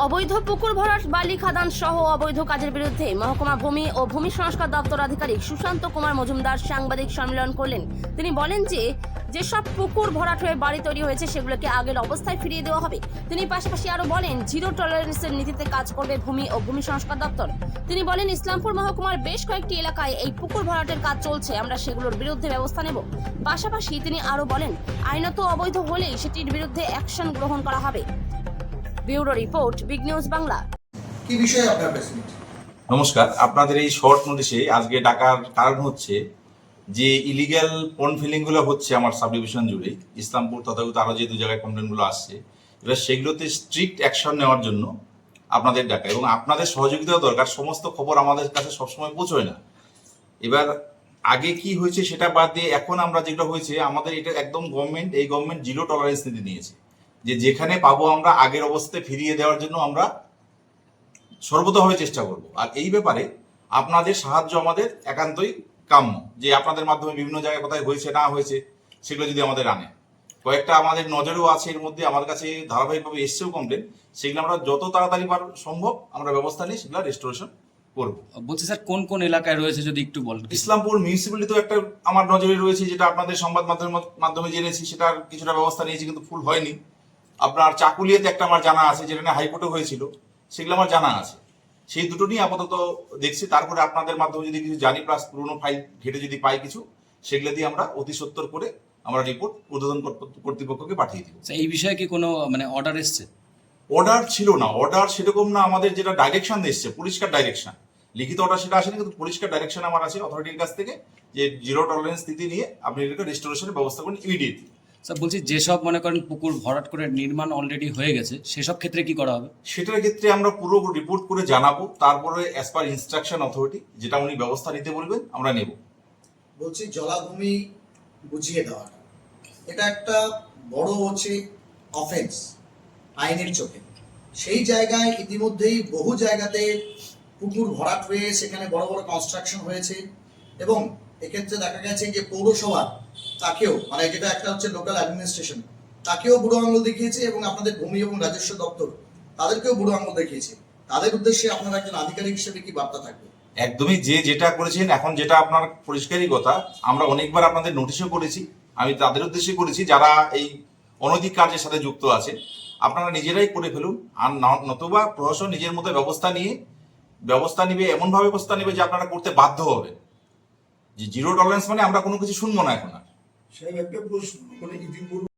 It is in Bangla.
অবৈধ পুকুর ভরাট, বালি খাদান সহ অবৈধ কাজের বিরুদ্ধে মহকুমা ভূমি ও ভূমি সংস্কার দপ্তর আধিকারিক সুশান্ত কুমার মজুমদার সাংবাদিক সম্মেলন করলেন। তিনি বলেন যে যেসব পুকুর ভরাট হয়ে বাড়ি তৈরি হয়েছে সেগুলোকে আগের অবস্থায় ফিরিয়ে দেওয়া হবে। তিনি পাশাপাশি আরো বলেন জিরো টলারেন্সের নীতিতে কাজ করবে ভূমি ও ভূমি সংস্কার দপ্তর। তিনি বলেন ইসলামপুর মহকুমার বেশ কয়েকটি এলাকায় এই পুকুর ভরাটের কাজ চলছে, আমরা সেগুলোর বিরুদ্ধে ব্যবস্থা নেব। পাশাপাশি তিনি আরো বলেন আইনত অবৈধ হলেই সেটির বিরুদ্ধে অ্যাকশন গ্রহণ করা হবে। Bureau report, big news Bangla. কি বিষয়ে আপনার প্রেস মিট? নমস্কার। আপনাদের এই শর্ট নোটিশে আজকে ডাকার কারণ হচ্ছে যে ইলিগ্যাল পন্ড ফিলিং গুলো হচ্ছে আমার সাব ডিভিশন জুড়ে, ইসলামপুর তথাগত আরো যে দু জায়গায় কমপ্লেন গুলো আসছে, এবার সেগুলোতে স্ট্রিক্ট অ্যাকশন নেওয়ার জন্য আপনাদের ডাকা এবং আপনাদের সহযোগিতাও দরকার। সমস্ত খবর আমাদের কাছে সবসময় পৌঁছয় না। এবার আগে কি হয়েছে সেটা বাদ দিয়ে এখন আমরা যেটা হয়েছে, আমাদের এটা একদম এই গভর্নমেন্ট জিরো টলারেন্স নীতি নিয়েছে, যে যেখানে পাবো আমরা আগের অবস্থায় ফিরিয়ে দেওয়ার জন্য আমরা সর্বতভাবে চেষ্টা করব। আর এই ব্যাপারে আপনাদের সাহায্য আমাদের একান্তই কাম্য, যে আপনাদের মাধ্যমে বিভিন্ন জায়গায় কোথায় হয়েছে না হয়েছে সেগুলো যদি আমাদের আনে। কয়েকটা আমাদের নজরেও আছে, এর মধ্যে আমার কাছে ধারাবাহিকভাবে এসছেও কমপ্লেন, সেগুলো আমরা যত তাড়াতাড়ি সম্ভব আমরা ব্যবস্থা নিয়ে সেগুলো রেস্টোরেশন করবো। বলছি স্যার, কোন কোন এলাকায় রয়েছে যদি একটু বলেন। ইসলামপুর মিউনিসিপ্যালিটিতেও একটা আমার নজরে রয়েছে, যেটা আপনাদের সংবাদ মাধ্যমে জেনেছি, সেটার কিছুটা ব্যবস্থা নিয়েছি কিন্তু ফুল হয়নি। আপনার চাকুলিয়াতে একটা আমার জানা আছে, যেটা নিয়ে হাইকোর্টে হয়েছিল, সেগুলো আমার জানা আছে। সেই দুটো নিয়ে আপাতত দেখছি। তারপরে আপনাদের মাধ্যমে যদি কিছু জানি, প্লাস পুরোনো ফাইল ঘেটে যদি পাই কিছু, সেগুলো দিয়ে আমরা অতি সত্বর করে আমরা রিপোর্ট ঊর্ধ্বতন কর্তৃপক্ষকে পাঠিয়ে দিব। এই বিষয়ে কি কোনো অর্ডার এসছে? অর্ডার ছিল না, অর্ডার সেরকম না। আমাদের যেটা ডাইরেকশন এসছে, পরিষ্কার ডাইরেকশন, লিখিত অর্ডার সেটা আসেনি, কিন্তু পরিষ্কার ডাইরেকশন আমার আছে অথরিটির কাছ থেকে, যে জিরো টলারেন্স নীতি নিয়ে আপনি এটাকে রেস্টোরেশনের ব্যবস্থা করুন ইমিডিয়েটলি। স্যার বলছি, যেসব মনে করেন পুকুর ভরাট করে নির্মাণ অলরেডি হয়ে গেছে, সেসব ক্ষেত্রে কি করা হবে? সেটার ক্ষেত্রে আমরা পুরো রিপোর্ট করে জানাবো, তারপরে অ্যাজ পার ইনস্ট্রাকশন অথরিটি যেটা উনি ব্যবস্থা নিতে বলবেন আমরা নেব। বলছি জলাভূমি বুঝিয়ে দেওয়াটা, এটা একটা বড় হচ্ছে অফেন্স আইনের চোখে। সেই জায়গায় ইতিমধ্যেই বহু জায়গাতে পুকুর ভরাট হয়ে সেখানে বড় বড় কনস্ট্রাকশন হয়েছে, এবং এক্ষেত্রে দেখা গেছে যে পৌরসভা তাকেও, মানে যেটা একটা হচ্ছে লোকাল অ্যাডমিনিস্ট্রেশন, তাকেও বুড়ো আঙুল দেখিয়েছে, এবং আপনাদের ভূমি এবং রাজস্ব দপ্তর তাদেরকেও বুড়ো আঙুল দেখিয়েছে। তাদের উদ্দেশ্যে আপনার একজন আধিকারিক হিসেবে কি বার্তা থাকবে? একদমই, যেটা করেছেন এখন, যেটা আপনার পরিষ্কারই কথা, আমরা অনেকবার আপনাদের নোটিশও করেছি। আমি তাদের উদ্দেশ্যে করেছি যারা এই অনৈতিক কাজের সাথে যুক্ত আছে, আপনারা নিজেরাই করে ফেলুন। আর নতুবা প্রশাসন নিজের মতো ব্যবস্থা নিবে, এমনভাবে ব্যবস্থা নেবে যে আপনারা করতে বাধ্য হবে। যে জিরো টলারেন্স মানে আমরা কোনো কিছু শুনবো না এখন আর। সাহেব, একটা প্রশ্ন, মানে ইতিপূর্বে